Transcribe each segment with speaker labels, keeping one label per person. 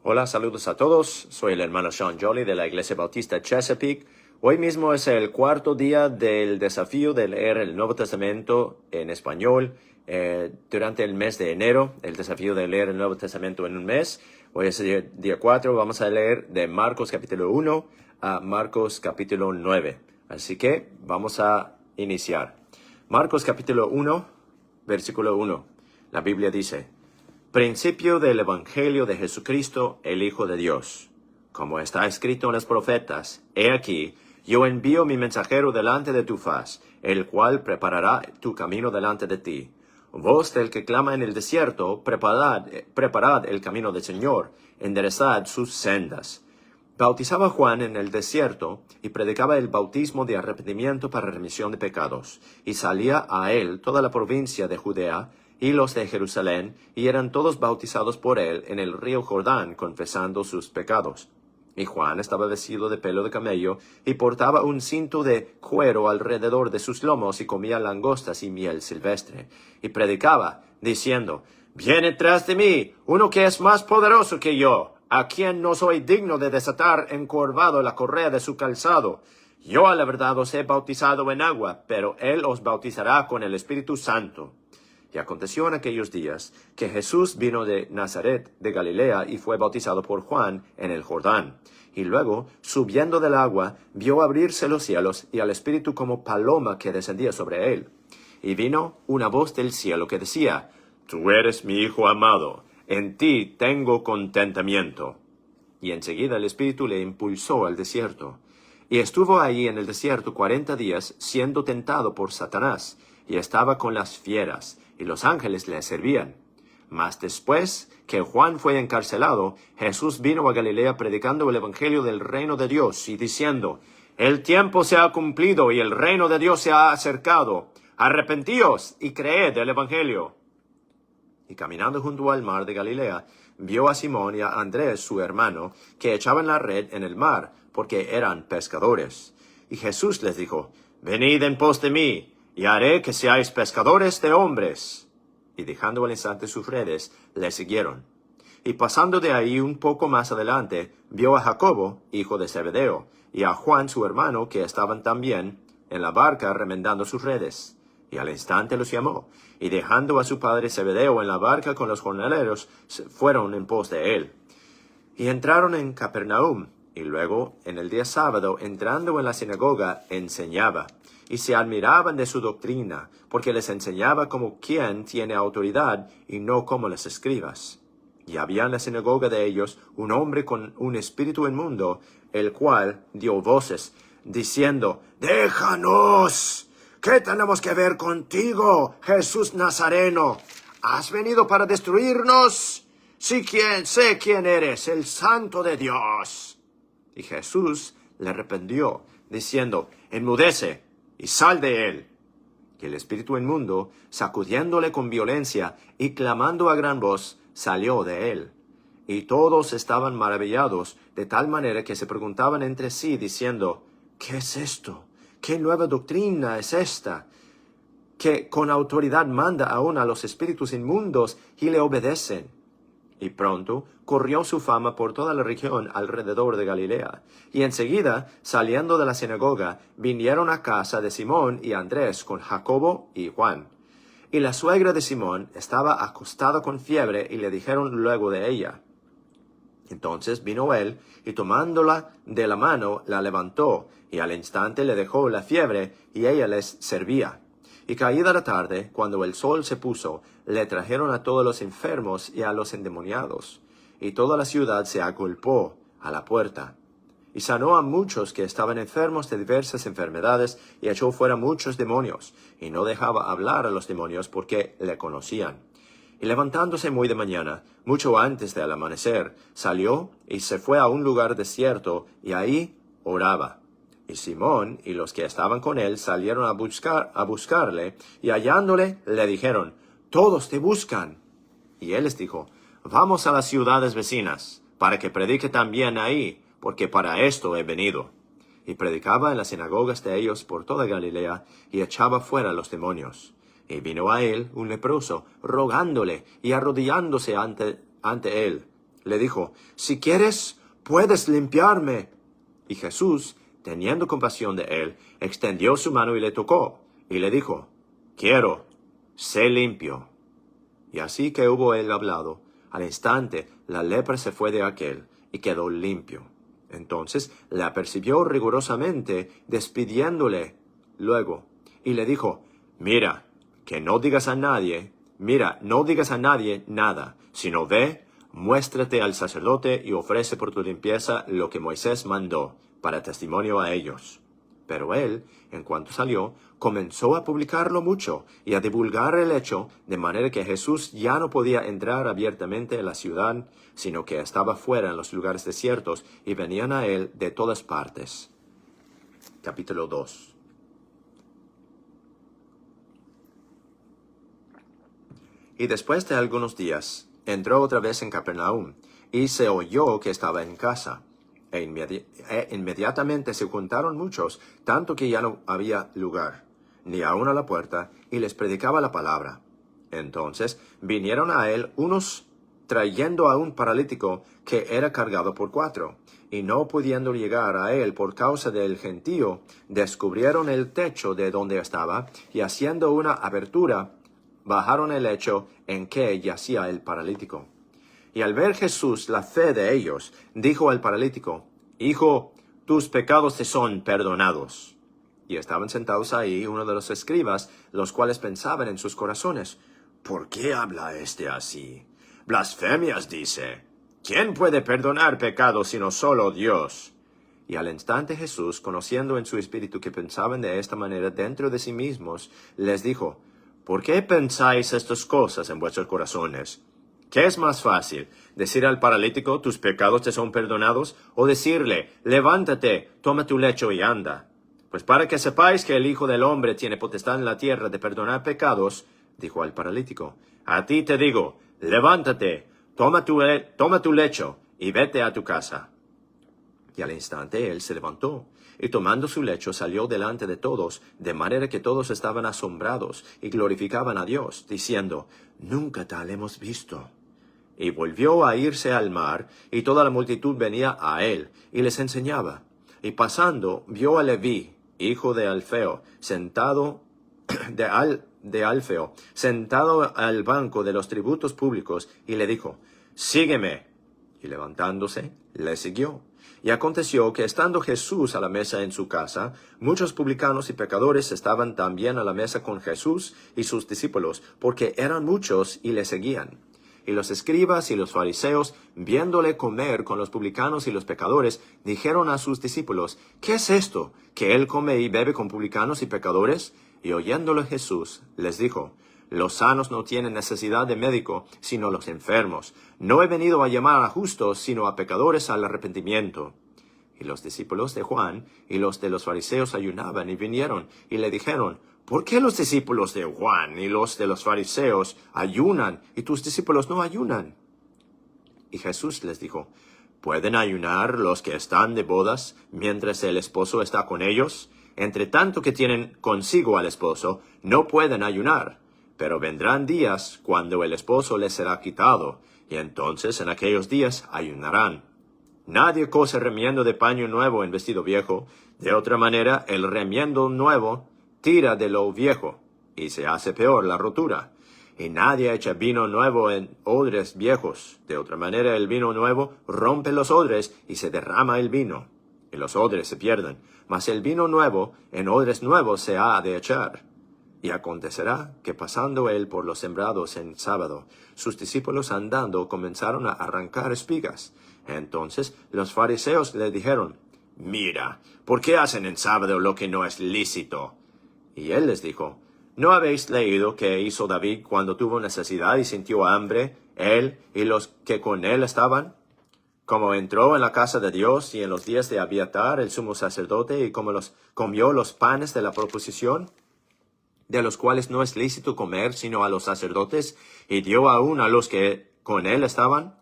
Speaker 1: Hola, saludos a todos. Soy el hermano Sean Jolly de la Iglesia Bautista Chesapeake. Hoy mismo es el cuarto día del desafío de leer el Nuevo Testamento en español durante el mes de enero. El desafío de leer el Nuevo Testamento en un mes. Hoy es el día 4. Vamos a leer de Marcos capítulo 1 a Marcos capítulo 9. Así que vamos a iniciar. Marcos capítulo 1, versículo 1. La Biblia dice: Principio del Evangelio de Jesucristo, el Hijo de Dios. Como está escrito en los profetas, he aquí, yo envío mi mensajero delante de tu faz, el cual preparará tu camino delante de ti. Voz del que clama en el desierto, preparad el camino del Señor, enderezad sus sendas. Bautizaba Juan en el desierto y predicaba el bautismo de arrepentimiento para remisión de pecados, y salía a él toda la provincia de Judea y los de Jerusalén, y eran todos bautizados por él en el río Jordán, confesando sus pecados. Y Juan estaba vestido de pelo de camello, y portaba un cinto de cuero alrededor de sus lomos, y comía langostas y miel silvestre. Y predicaba, diciendo: Viene tras de mí uno que es más poderoso que yo, a quien no soy digno de desatar encorvado la correa de su calzado. Yo a la verdad os he bautizado en agua, pero él os bautizará con el Espíritu Santo. Y aconteció en aquellos días que Jesús vino de Nazaret de Galilea y fue bautizado por Juan en el Jordán. Y luego, subiendo del agua, vio abrirse los cielos y al Espíritu como paloma que descendía sobre él. Y vino una voz del cielo que decía: Tú eres mi Hijo amado, en ti tengo contentamiento. Y enseguida el Espíritu le impulsó al desierto. Y estuvo allí en el desierto 40 días, siendo tentado por Satanás, y estaba con las fieras, y los ángeles le servían. Mas después que Juan fue encarcelado, Jesús vino a Galilea predicando el evangelio del reino de Dios, y diciendo: El tiempo se ha cumplido, y el reino de Dios se ha acercado. Arrepentíos, y creed el evangelio. Y caminando junto al mar de Galilea, vio a Simón y a Andrés, su hermano, que echaban la red en el mar, porque eran pescadores. Y Jesús les dijo: Venid en pos de mí, y haré que seáis pescadores de hombres. Y dejando al instante sus redes, le siguieron. Y pasando de ahí un poco más adelante, vio a Jacobo, hijo de Zebedeo, y a Juan su hermano, que estaban también en la barca remendando sus redes. Y al instante los llamó, y dejando a su padre Zebedeo en la barca con los jornaleros, fueron en pos de él. Y entraron en Capernaum, y luego, en el día sábado, entrando en la sinagoga, enseñaba. Y se admiraban de su doctrina, porque les enseñaba como quien tiene autoridad, y no como los escribas. Y había en la sinagoga de ellos un hombre con un espíritu inmundo, el cual dio voces, diciendo: Déjanos. ¿Qué tenemos que ver contigo, Jesús Nazareno? ¿Has venido para destruirnos? Sé quién eres, el Santo de Dios. Y Jesús le reprendió, diciendo: Enmudece y sal de él. Y el espíritu inmundo, sacudiéndole con violencia y clamando a gran voz, salió de él. Y todos estaban maravillados, de tal manera que se preguntaban entre sí, diciendo: ¿Qué es esto? ¿Qué nueva doctrina es esta? Que con autoridad manda aún a los espíritus inmundos y le obedecen. Y pronto corrió su fama por toda la región alrededor de Galilea. Y enseguida, saliendo de la sinagoga, vinieron a casa de Simón y Andrés con Jacobo y Juan. Y la suegra de Simón estaba acostada con fiebre, y le dijeron luego de ella. Entonces vino él, y tomándola de la mano, la levantó, y al instante le dejó la fiebre, y ella les servía. Y caída la tarde, cuando el sol se puso, le trajeron a todos los enfermos y a los endemoniados. Y toda la ciudad se agolpó a la puerta. Y sanó a muchos que estaban enfermos de diversas enfermedades, y echó fuera muchos demonios, y no dejaba hablar a los demonios porque le conocían. Y levantándose muy de mañana, mucho antes del amanecer, salió y se fue a un lugar desierto, y ahí oraba. Y Simón y los que estaban con él salieron a buscarle, y hallándole le dijeron: Todos te buscan. Y él les dijo: Vamos a las ciudades vecinas, para que predique también ahí, porque para esto he venido. Y predicaba en las sinagogas de ellos por toda Galilea, y echaba fuera los demonios. Y vino a él un leproso, rogándole y arrodillándose ante él. le dijo, si quieres, puedes limpiarme. Y Jesús, teniendo compasión de él, extendió su mano y le tocó, y le dijo, quiero, sé limpio. Y así que hubo él hablado, al instante la lepra se fue de aquél, y quedó limpio. Entonces le apercibió rigurosamente, despidiéndole luego, y le dijo, mira, no digas a nadie nada, sino ve, muéstrate al sacerdote y ofrece por tu limpieza lo que Moisés mandó, para testimonio a ellos. Pero él, en cuanto salió, comenzó a publicarlo mucho y a divulgar el hecho, de manera que Jesús ya no podía entrar abiertamente en la ciudad, sino que estaba fuera en los lugares desiertos, y venían a él de todas partes. Capítulo 2. Y después de algunos días, entró otra vez en Capernaum, y se oyó que estaba en casa. Inmediatamente se juntaron muchos, tanto que ya no había lugar, ni aun a la puerta, y les predicaba la palabra. Entonces vinieron a él unos trayendo a un paralítico que era cargado por 4, y no pudiendo llegar a él por causa del gentío, descubrieron el techo de donde estaba, y haciendo una abertura, bajaron el lecho en que yacía el paralítico. Y al ver Jesús la fe de ellos, dijo al paralítico, Hijo, tus pecados te son perdonados. Y estaban sentados ahí uno de los escribas, los cuales pensaban en sus corazones, ¿por qué habla éste así? Blasfemias dice. ¿Quién puede perdonar pecados sino solo Dios? Y al instante Jesús, conociendo en su espíritu que pensaban de esta manera dentro de sí mismos, les dijo, ¿por qué pensáis estas cosas en vuestros corazones? ¿Qué es más fácil, decir al paralítico, tus pecados te son perdonados, o decirle, levántate, toma tu lecho y anda? Pues para que sepáis que el Hijo del Hombre tiene potestad en la tierra de perdonar pecados, dijo al paralítico, a ti te digo, levántate, toma tu lecho y vete a tu casa. Y al instante él se levantó, y tomando su lecho salió delante de todos, de manera que todos estaban asombrados y glorificaban a Dios, diciendo, nunca tal hemos visto. Y volvió a irse al mar, y toda la multitud venía a él, y les enseñaba. Y pasando, vio a Leví, hijo de Alfeo, sentado al banco de los tributos públicos, y le dijo, sígueme. Y levantándose, le siguió. Y aconteció que estando Jesús a la mesa en su casa, muchos publicanos y pecadores estaban también a la mesa con Jesús y sus discípulos, porque eran muchos y le seguían. Y los escribas y los fariseos, viéndole comer con los publicanos y los pecadores, dijeron a sus discípulos, ¿qué es esto, que él come y bebe con publicanos y pecadores? Y oyéndolo Jesús, les dijo, los sanos no tienen necesidad de médico, sino los enfermos. No he venido a llamar a justos, sino a pecadores al arrepentimiento. Y los discípulos de Juan y los de los fariseos ayunaban y vinieron, y le dijeron, ¿por qué los discípulos de Juan y los de los fariseos ayunan, y tus discípulos no ayunan? Y Jesús les dijo, ¿pueden ayunar los que están de bodas, mientras el esposo está con ellos? Entre tanto que tienen consigo al esposo, no pueden ayunar. Pero vendrán días cuando el esposo les será quitado, y entonces en aquellos días ayunarán. Nadie cose remiendo de paño nuevo en vestido viejo. De otra manera, el remiendo nuevo tira de lo viejo, y se hace peor la rotura. Y nadie echa vino nuevo en odres viejos. De otra manera, el vino nuevo rompe los odres, y se derrama el vino, y los odres se pierden. Mas el vino nuevo en odres nuevos se ha de echar. Y acontecerá que pasando él por los sembrados en sábado, sus discípulos andando comenzaron a arrancar espigas. Entonces los fariseos le dijeron, mira, ¿por qué hacen en sábado lo que no es lícito? Y él les dijo, ¿no habéis leído qué hizo David cuando tuvo necesidad y sintió hambre, él y los que con él estaban? Como entró en la casa de Dios y en los días de Abiatar, el sumo sacerdote, y como comió los panes de la proposición, de los cuales no es lícito comer sino a los sacerdotes, y dio aún a los que con él estaban.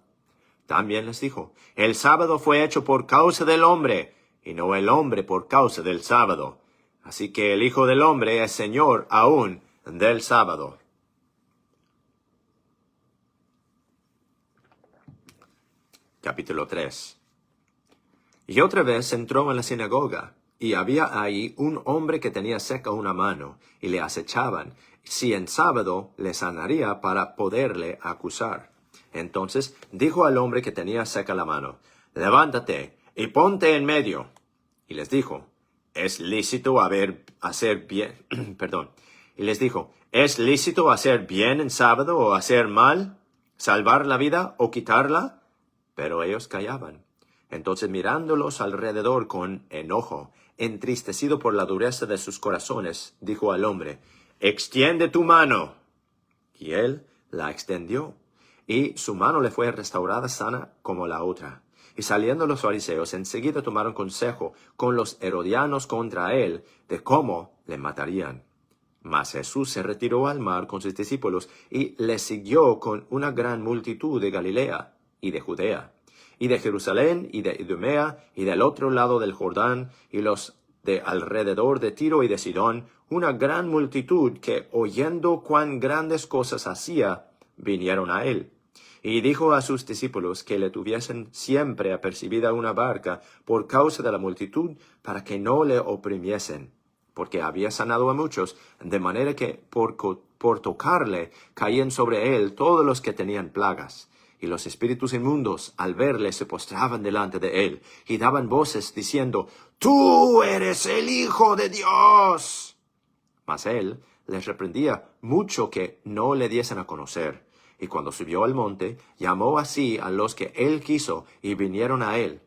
Speaker 1: También les dijo, el sábado fue hecho por causa del hombre, y no el hombre por causa del sábado. Así que el Hijo del Hombre es Señor aún del sábado. Capítulo 3. Y otra vez entró en la sinagoga, y había ahí un hombre que tenía seca una mano, y le acechaban, si en sábado le sanaría para poderle acusar. Entonces dijo al hombre que tenía seca la mano, levántate y ponte en medio. Y les dijo, ¿es lícito hacer bien? Perdón. Y les dijo, ¿es lícito hacer bien en sábado o hacer mal? ¿Salvar la vida o quitarla? Pero ellos callaban. Entonces mirándolos alrededor con enojo, entristecido por la dureza de sus corazones, dijo al hombre, extiende tu mano. Y él la extendió, y su mano le fue restaurada sana como la otra. Y saliendo los fariseos, enseguida tomaron consejo con los herodianos contra él, de cómo le matarían. Mas Jesús se retiró al mar con sus discípulos, y le siguió con una gran multitud de Galilea y de Judea, y de Jerusalén, y de Idumea, y del otro lado del Jordán, y los de alrededor de Tiro y de Sidón, una gran multitud que, oyendo cuán grandes cosas hacía, vinieron a él. Y dijo a sus discípulos que le tuviesen siempre apercibida una barca por causa de la multitud, para que no le oprimiesen, porque había sanado a muchos, de manera que por tocarle caían sobre él todos los que tenían plagas. Y los espíritus inmundos, al verle, se postraban delante de él, y daban voces, diciendo, ¡Tú eres el Hijo de Dios! Mas él les reprendía mucho que no le diesen a conocer. Y cuando subió al monte, llamó así a los que él quiso, y vinieron a él.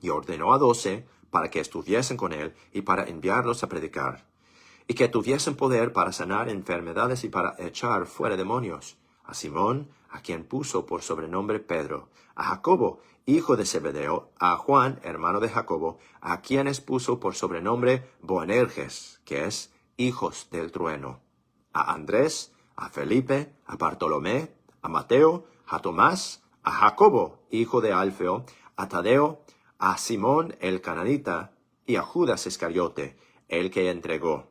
Speaker 1: Y ordenó a 12, para que estuviesen con él, y para enviarlos a predicar. Y que tuviesen poder para sanar enfermedades y para echar fuera demonios. A Simón, a quien puso por sobrenombre Pedro, a Jacobo, hijo de Zebedeo, a Juan, hermano de Jacobo, a quienes puso por sobrenombre Boanerges, que es hijos del trueno, a Andrés, a Felipe, a Bartolomé, a Mateo, a Tomás, a Jacobo, hijo de Alfeo, a Tadeo, a Simón el cananita, y a Judas Iscariote, el que le entregó,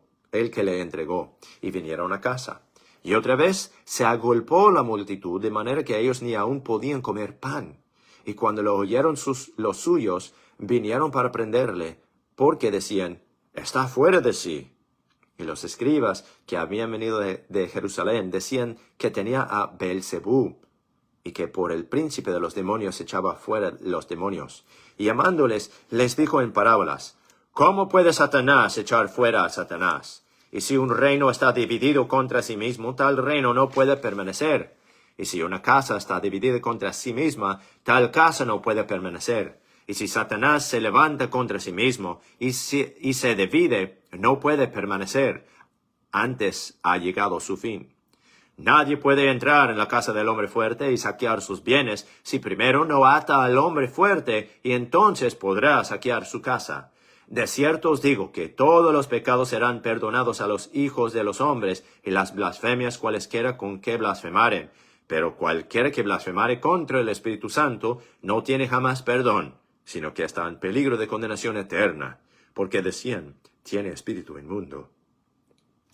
Speaker 1: y vinieron a casa. Y otra vez se agolpó la multitud, de manera que ellos ni aun podían comer pan. Y cuando lo oyeron los suyos, vinieron para prenderle, porque decían, está fuera de sí. Y los escribas que habían venido de Jerusalén decían que tenía a Beelzebú, y que por el príncipe de los demonios echaba fuera los demonios. Y llamándoles, les dijo en parábolas, ¿cómo puede Satanás echar fuera a Satanás? Y si un reino está dividido contra sí mismo, tal reino no puede permanecer. Y si una casa está dividida contra sí misma, tal casa no puede permanecer. Y si Satanás se levanta contra sí mismo y se divide, no puede permanecer. Antes ha llegado su fin. Nadie puede entrar en la casa del hombre fuerte y saquear sus bienes si primero no ata al hombre fuerte, y entonces podrá saquear su casa. De cierto os digo que todos los pecados serán perdonados a los hijos de los hombres, y las blasfemias cualesquiera con que blasfemaren. Pero cualquiera que blasfemare contra el Espíritu Santo no tiene jamás perdón, sino que está en peligro de condenación eterna, porque decían, tiene espíritu inmundo.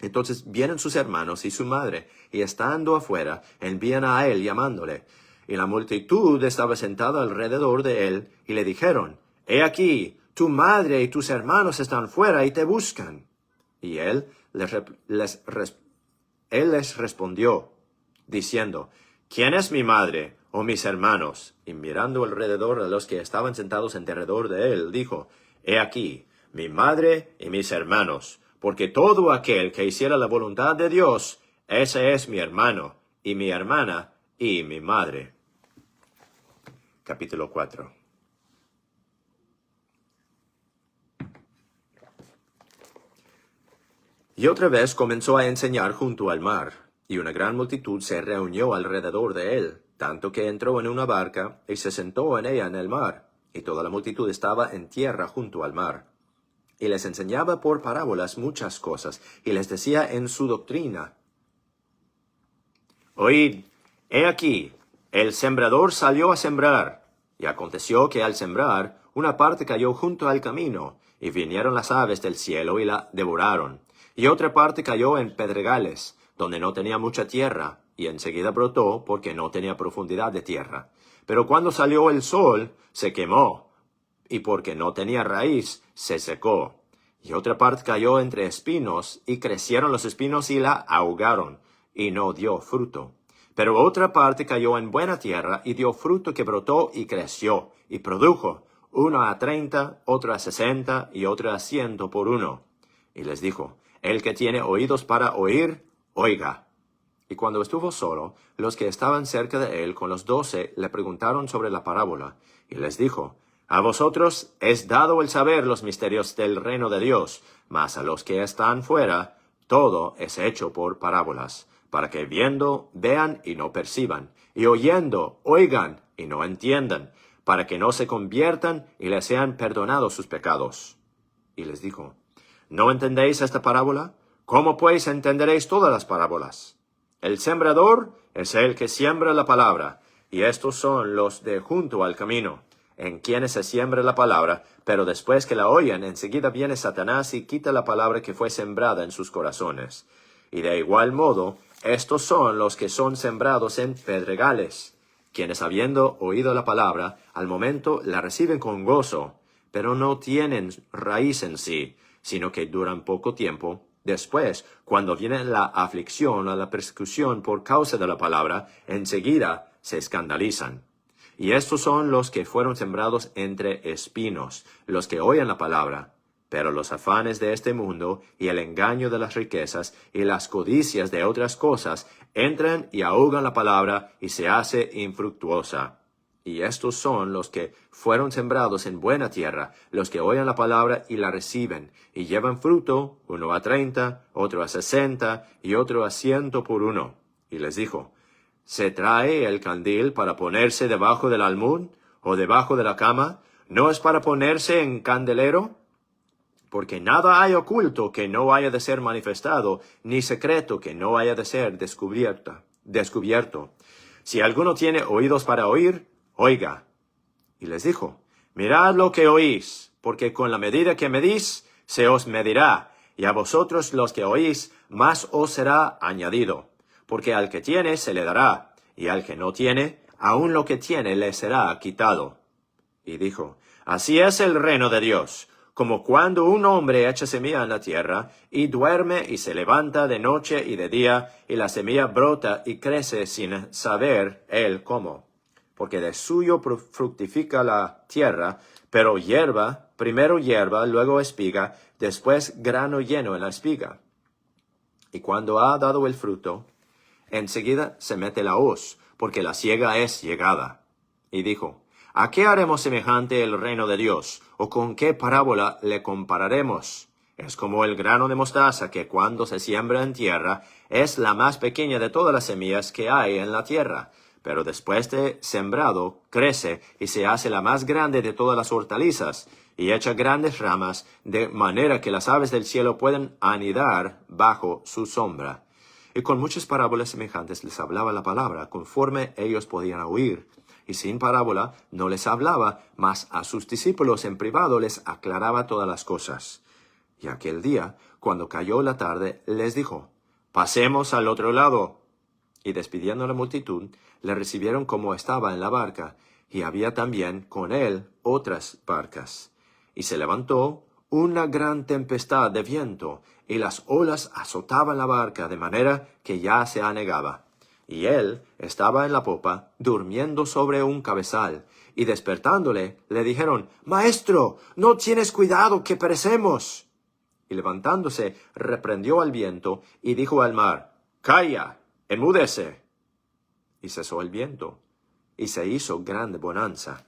Speaker 1: Entonces vienen sus hermanos y su madre, y estando afuera, envían a él llamándole. Y la multitud estaba sentada alrededor de él, y le dijeron, he aquí, tu madre y tus hermanos están fuera y te buscan. Y él les respondió, diciendo, ¿quién es mi madre o mis hermanos? Y mirando alrededor a los que estaban sentados en derredor de él, dijo, he aquí, mi madre y mis hermanos, porque todo aquel que hiciera la voluntad de Dios, ese es mi hermano, y mi hermana, y mi madre. Capítulo 4. Y otra vez comenzó a enseñar junto al mar, y una gran multitud se reunió alrededor de él, tanto que entró en una barca y se sentó en ella en el mar, y toda la multitud estaba en tierra junto al mar. Y les enseñaba por parábolas muchas cosas, y les decía en su doctrina, oíd, he aquí, el sembrador salió a sembrar, y aconteció que al sembrar, una parte cayó junto al camino, y vinieron las aves del cielo y la devoraron. Y otra parte cayó en pedregales, donde no tenía mucha tierra, y enseguida brotó porque no tenía profundidad de tierra. Pero cuando salió el sol, se quemó, y porque no tenía raíz, se secó. Y otra parte cayó entre espinos, y crecieron los espinos y la ahogaron, y no dio fruto. Pero otra parte cayó en buena tierra, y dio fruto que brotó y creció, y produjo, uno a 30, otro a 60, y otro a 100 por uno. Y les dijo, el que tiene oídos para oír, oiga. Y cuando estuvo solo, los que estaban cerca de él con los 12 le preguntaron sobre la parábola, y les dijo, a vosotros es dado el saber los misterios del reino de Dios, mas a los que están fuera, todo es hecho por parábolas, para que viendo, vean y no perciban, y oyendo, oigan y no entiendan, para que no se conviertan y les sean perdonados sus pecados. Y les dijo, ¿no entendéis esta parábola? ¿Cómo pues entenderéis todas las parábolas? El sembrador es el que siembra la palabra, y estos son los de junto al camino, en quienes se siembra la palabra, pero después que la oyen, enseguida viene Satanás y quita la palabra que fue sembrada en sus corazones. Y de igual modo, estos son los que son sembrados en pedregales, quienes habiendo oído la palabra, al momento la reciben con gozo, pero no tienen raíz en sí, sino que duran poco tiempo. Después, cuando viene la aflicción o la persecución por causa de la palabra, enseguida se escandalizan. Y estos son los que fueron sembrados entre espinos, los que oyen la palabra, pero los afanes de este mundo y el engaño de las riquezas y las codicias de otras cosas entran y ahogan la palabra y se hace infructuosa. Y estos son los que fueron sembrados en buena tierra, los que oyen la palabra y la reciben, y llevan fruto, uno a 30, otro a 60, y otro a 100 por uno. Y les dijo, ¿se trae el candil para ponerse debajo del almud, o debajo de la cama? ¿No es para ponerse en candelero? Porque nada hay oculto que no haya de ser manifestado, ni secreto que no haya de ser descubierto. Si alguno tiene oídos para oír, oiga. Y les dijo, mirad lo que oís, porque con la medida que medís, se os medirá, y a vosotros los que oís, más os será añadido. Porque al que tiene se le dará, y al que no tiene, aun lo que tiene le será quitado. Y dijo, así es el reino de Dios, como cuando un hombre echa semilla en la tierra, y duerme y se levanta de noche y de día, y la semilla brota y crece sin saber él cómo. Porque de suyo fructifica la tierra, pero primero hierba, luego espiga, después grano lleno en la espiga. Y cuando ha dado el fruto, enseguida se mete la hoz, porque la siega es llegada. Y dijo, ¿a qué haremos semejante el reino de Dios? ¿O con qué parábola le compararemos? Es como el grano de mostaza que cuando se siembra en tierra es la más pequeña de todas las semillas que hay en la tierra, pero después de sembrado crece y se hace la más grande de todas las hortalizas y echa grandes ramas de manera que las aves del cielo pueden anidar bajo su sombra. Y con muchas parábolas semejantes les hablaba la palabra conforme ellos podían oír. Y sin parábola no les hablaba, mas a sus discípulos en privado les aclaraba todas las cosas. Y aquel día, cuando cayó la tarde, les dijo, pasemos al otro lado. Y despidiendo a la multitud, le recibieron como estaba en la barca, y había también con él otras barcas. Y se levantó una gran tempestad de viento, y las olas azotaban la barca de manera que ya se anegaba. Y él estaba en la popa, durmiendo sobre un cabezal, y despertándole, le dijeron, Maestro, ¿no tienes cuidado que perecemos? Y levantándose, reprendió al viento, y dijo al mar, Calla, enmudece. Y cesó el viento, y se hizo grande bonanza.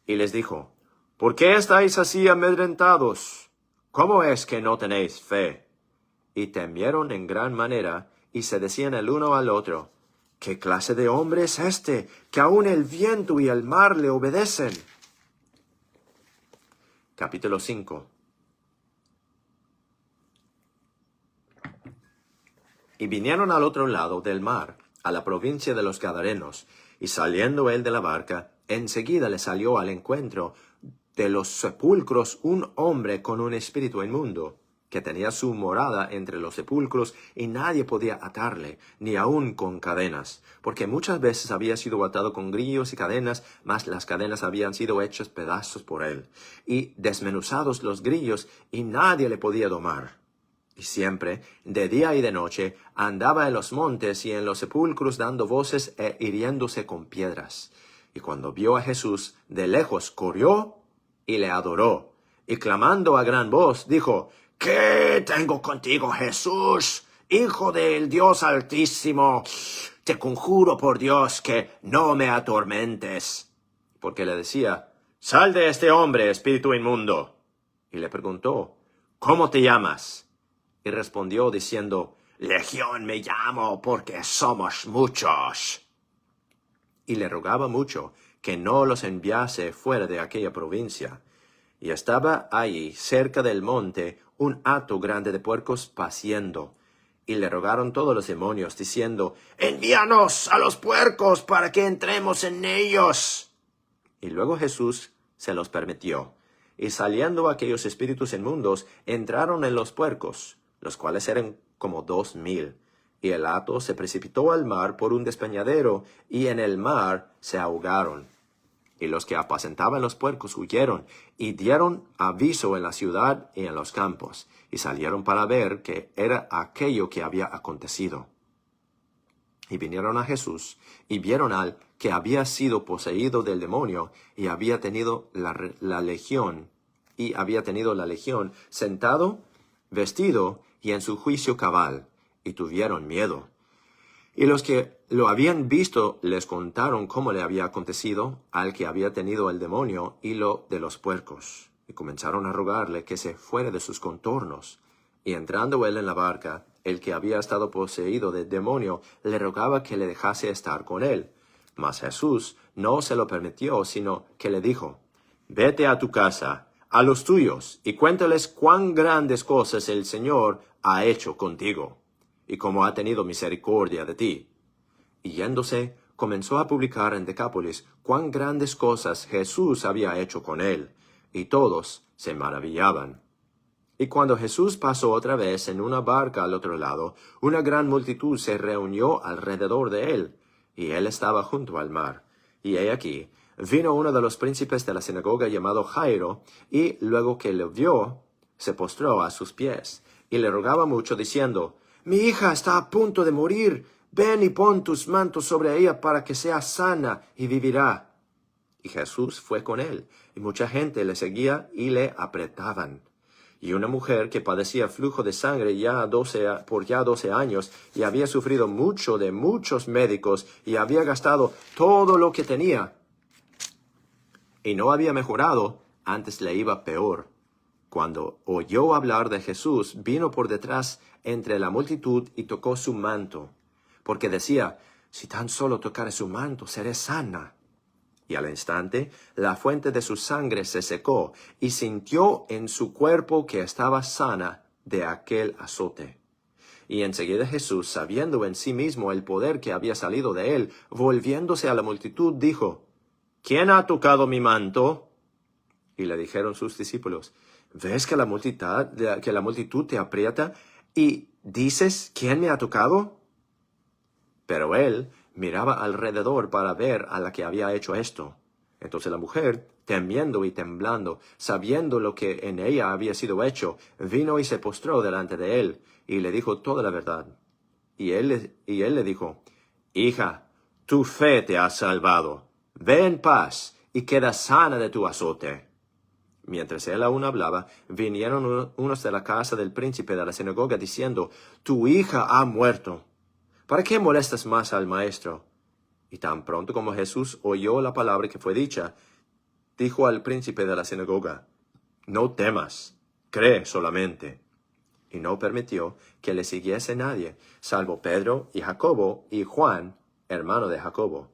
Speaker 1: Y les dijo, ¿por qué estáis así amedrentados? ¿Cómo es que no tenéis fe? Y temieron en gran manera, y se decían el uno al otro, ¿qué clase de hombre es este, que aun el viento y el mar le obedecen? Capítulo 5. Y vinieron al otro lado del mar, a la provincia de los Gadarenos, y saliendo él de la barca, enseguida le salió al encuentro de los sepulcros un hombre con un espíritu inmundo, que tenía su morada entre los sepulcros, y nadie podía atarle, ni aun con cadenas, porque muchas veces había sido atado con grillos y cadenas, mas las cadenas habían sido hechas pedazos por él, y desmenuzados los grillos, y nadie le podía domar. Y siempre, de día y de noche, andaba en los montes y en los sepulcros dando voces e hiriéndose con piedras. Y cuando vio a Jesús, de lejos corrió y le adoró, y clamando a gran voz, dijo: ¿Qué tengo contigo, Jesús, Hijo del Dios Altísimo? Te conjuro por Dios que no me atormentes. Porque le decía: Sal de este hombre, espíritu inmundo. Y le preguntó: ¿Cómo te llamas? Y respondió diciendo: Legión me llamo, porque somos muchos. Y le rogaba mucho que no los enviase fuera de aquella provincia. Y estaba allí, cerca del monte, un hato grande de puercos paciendo. Y le rogaron todos los demonios, diciendo: Envíanos a los puercos para que entremos en ellos. Y luego Jesús se los permitió. Y saliendo aquellos espíritus inmundos, entraron en los puercos, los cuales eran como 2,000. Y el hato se precipitó al mar por un despeñadero, y en el mar se ahogaron. Y los que apacentaban los puercos huyeron, y dieron aviso en la ciudad y en los campos, y salieron para ver qué era aquello que había acontecido. Y vinieron a Jesús, y vieron al que había sido poseído del demonio, y había tenido la legión, sentado, vestido, y en su juicio cabal, y tuvieron miedo. Y los que lo habían visto les contaron cómo le había acontecido al que había tenido el demonio y lo de los puercos. Y comenzaron a rogarle que se fuera de sus contornos. Y entrando él en la barca, el que había estado poseído del demonio le rogaba que le dejase estar con él. Mas Jesús no se lo permitió, sino que le dijo: Vete a tu casa, a los tuyos, y cuéntales cuán grandes cosas el Señor ha hecho contigo, y cómo ha tenido misericordia de ti. Y yéndose, comenzó a publicar en Decápolis cuán grandes cosas Jesús había hecho con él, y todos se maravillaban. Y cuando Jesús pasó otra vez en una barca al otro lado, una gran multitud se reunió alrededor de él, y él estaba junto al mar. Y he aquí, vino uno de los príncipes de la sinagoga llamado Jairo, y luego que le vio, se postró a sus pies, y le rogaba mucho, diciendo: Mi hija está a punto de morir. Ven y pon tus mantos sobre ella para que sea sana y vivirá. Y Jesús fue con él, y mucha gente le seguía y le apretaban. Y una mujer que padecía flujo de sangre por 12 años, y había sufrido mucho de muchos médicos, y había gastado todo lo que tenía, y no había mejorado, antes le iba peor. Cuando oyó hablar de Jesús, vino por detrás entre la multitud y tocó su manto, porque decía: Si tan solo tocare su manto, seré sana. Y al instante, la fuente de su sangre se secó, y sintió en su cuerpo que estaba sana de aquel azote. Y enseguida Jesús, sabiendo en sí mismo el poder que había salido de él, volviéndose a la multitud, dijo: ¿Quién ha tocado mi manto? Y le dijeron sus discípulos: ¿Ves que la multitud te aprieta, y dices: ¿Quién me ha tocado? Pero él miraba alrededor para ver a la que había hecho esto. Entonces la mujer, temiendo y temblando, sabiendo lo que en ella había sido hecho, vino y se postró delante de él, y le dijo toda la verdad. Y él le dijo: Hija, tu fe te ha salvado. Ve en paz, y queda sana de tu azote. Mientras él aún hablaba, vinieron unos de la casa del príncipe de la sinagoga, diciendo: Tu hija ha muerto. ¿Para qué molestas más al maestro? Y tan pronto como Jesús oyó la palabra que fue dicha, dijo al príncipe de la sinagoga: No temas, cree solamente. Y no permitió que le siguiese nadie, salvo Pedro y Jacobo y Juan, hermano de Jacobo.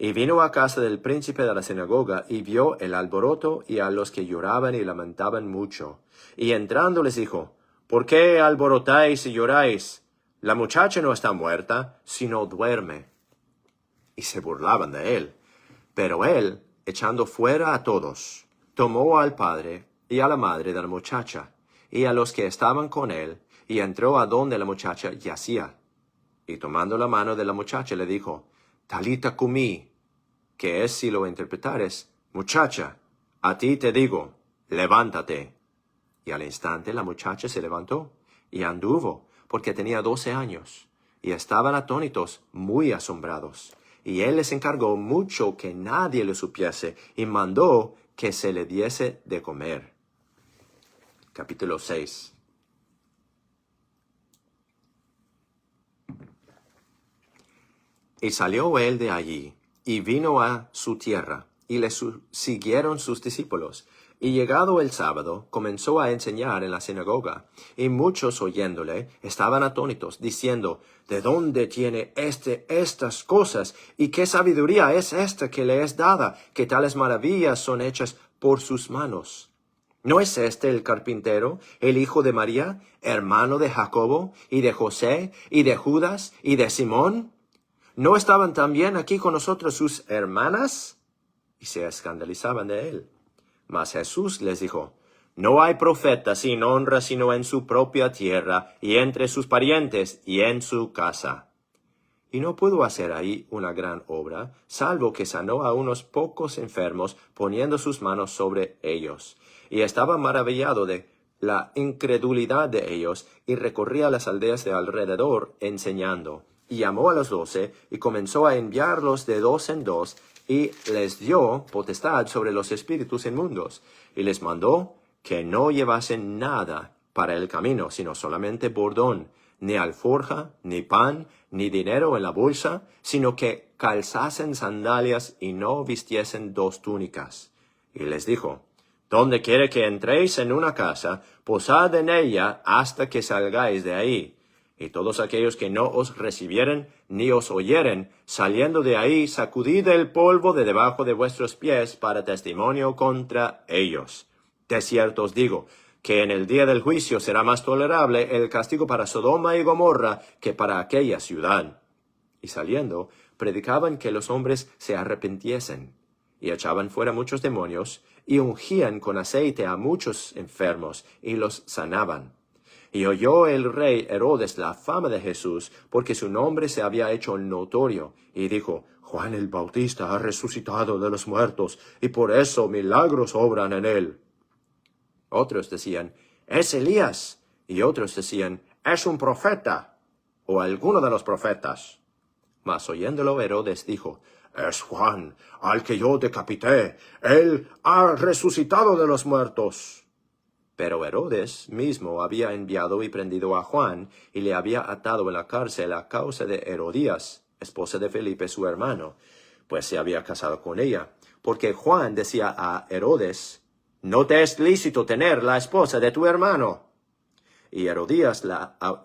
Speaker 1: Y vino a casa del príncipe de la sinagoga, y vio el alboroto y a los que lloraban y lamentaban mucho. Y entrando les dijo: ¿Por qué alborotáis y lloráis? La muchacha no está muerta, sino duerme. Y se burlaban de él. Pero él, echando fuera a todos, tomó al padre y a la madre de la muchacha, y a los que estaban con él, y entró a donde la muchacha yacía. Y tomando la mano de la muchacha le dijo, Talita cumi, que es, si lo interpretares, muchacha, a ti te digo, levántate. Y al instante la muchacha se levantó y anduvo, porque tenía 12 años, y estaban atónitos, muy asombrados. Y él les encargó mucho que nadie lo supiese, y mandó que se le diese de comer. Capítulo 6. Y salió él de allí, y vino a su tierra, y le siguieron sus discípulos. Y llegado el sábado, comenzó a enseñar en la sinagoga, y muchos oyéndole estaban atónitos, diciendo, ¿de dónde tiene estas cosas? ¿Y qué sabiduría es esta que le es dada, que tales maravillas son hechas por sus manos? ¿No es este el carpintero, el hijo de María, hermano de Jacobo, y de José, y de Judas, y de Simón? ¿No estaban también aquí con nosotros sus hermanas? Y se escandalizaban de él. Mas Jesús les dijo, no hay profeta sin honra sino en su propia tierra, y entre sus parientes, y en su casa. Y no pudo hacer ahí una gran obra, salvo que sanó a unos pocos enfermos, poniendo sus manos sobre ellos. Y estaba maravillado de la incredulidad de ellos, y recorría las aldeas de alrededor, enseñando. Y llamó a los 12, y comenzó a enviarlos de 2 en 2, y les dio potestad sobre los espíritus inmundos, y les mandó que no llevasen nada para el camino, sino solamente bordón, ni alforja, ni pan, ni dinero en la bolsa, sino que calzasen sandalias y no vistiesen 2 túnicas. Y les dijo, donde quiere que entréis en una casa, posad en ella hasta que salgáis de ahí. Y todos aquellos que no os recibieren ni os oyeren, saliendo de ahí, sacudid el polvo de debajo de vuestros pies para testimonio contra ellos. De cierto os digo, que en el día del juicio será más tolerable el castigo para Sodoma y Gomorra que para aquella ciudad. Y saliendo, predicaban que los hombres se arrepintiesen, y echaban fuera muchos demonios, y ungían con aceite a muchos enfermos, y los sanaban. Y oyó el rey Herodes la fama de Jesús, porque su nombre se había hecho notorio, y dijo, Juan el Bautista ha resucitado de los muertos, y por eso milagros obran en él. Otros decían, es Elías, y otros decían, es un profeta, o alguno de los profetas. Mas oyéndolo Herodes dijo, es Juan, al que yo decapité, él ha resucitado de los muertos. Pero Herodes mismo había enviado y prendido a Juan, y le había atado en la cárcel a causa de Herodías, esposa de Felipe su hermano, pues se había casado con ella. Porque Juan decía a Herodes, no te es lícito tener la esposa de tu hermano. Y Herodías